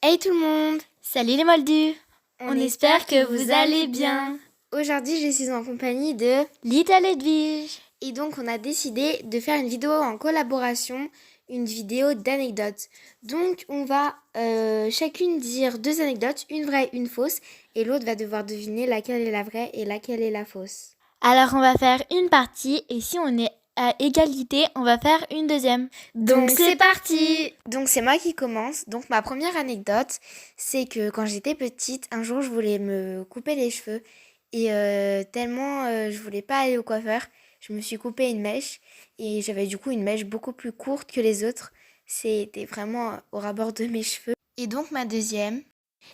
Hey tout le monde! Salut les moldus! On espère que vous allez bien. Aujourd'hui, je suis en compagnie de Little Edwige. Et donc, on a décidé de faire une vidéo en collaboration, une vidéo d'anecdotes. Donc, on va chacune dire 2 anecdotes, une vraie, une fausse, et l'autre va devoir deviner laquelle est la vraie et laquelle est la fausse. Alors on va faire une partie et si on est à égalité, on va faire une deuxième. Donc c'est parti! Donc c'est moi qui commence. Donc ma première anecdote, c'est que quand j'étais petite, un jour je voulais me couper les cheveux et tellement je voulais pas aller au coiffeur, je me suis coupé une mèche et j'avais du coup une mèche beaucoup plus courte que les autres. C'était vraiment au rabord de mes cheveux. Et donc ma deuxième,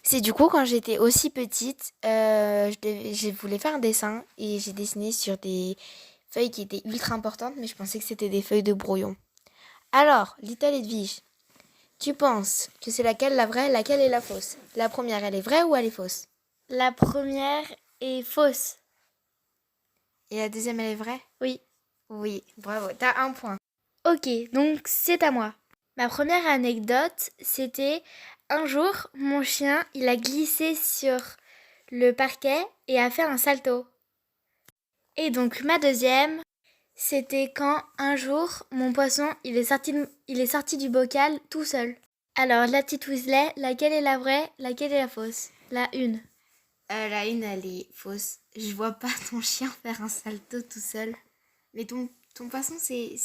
c'est du coup quand j'étais aussi petite, je voulais faire un dessin et j'ai dessiné sur des feuilles qui étaient ultra importantes, mais je pensais que c'était des feuilles de brouillon. Alors, Little Edwige, tu penses que c'est laquelle la vraie, laquelle est la fausse? La première, elle est vraie ou elle est fausse? La première est fausse. Et la deuxième, elle est vraie? Oui. Oui, bravo, t'as un point. Ok, donc c'est à moi. Ma première anecdote, c'était un jour, mon chien, il a glissé sur le parquet et a fait un salto. Et donc ma deuxième, c'était quand un jour, mon poisson, il est sorti du bocal tout seul. Alors, la petite Weasley, laquelle est la vraie, laquelle est la fausse? La une. La une, elle est fausse. Je vois pas ton chien faire un salto tout seul. Mais ton poisson, c'est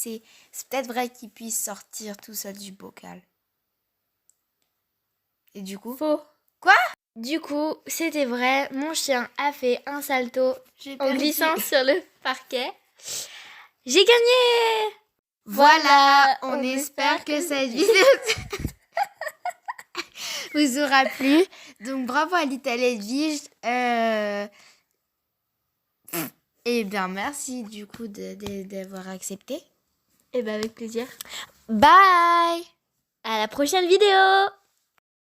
peut-être vrai qu'il puisse sortir tout seul du bocal. Et du coup? Faux. Quoi? Du coup, c'était vrai, mon chien a fait un salto en perdu. glissant sur le parquet. J'ai gagné! Voilà, on espère que cette vidéo vous aura plu. Donc bravo à Little Edwige. Et bien merci du coup d'avoir accepté. Et ben avec plaisir. Bye! À la prochaine vidéo!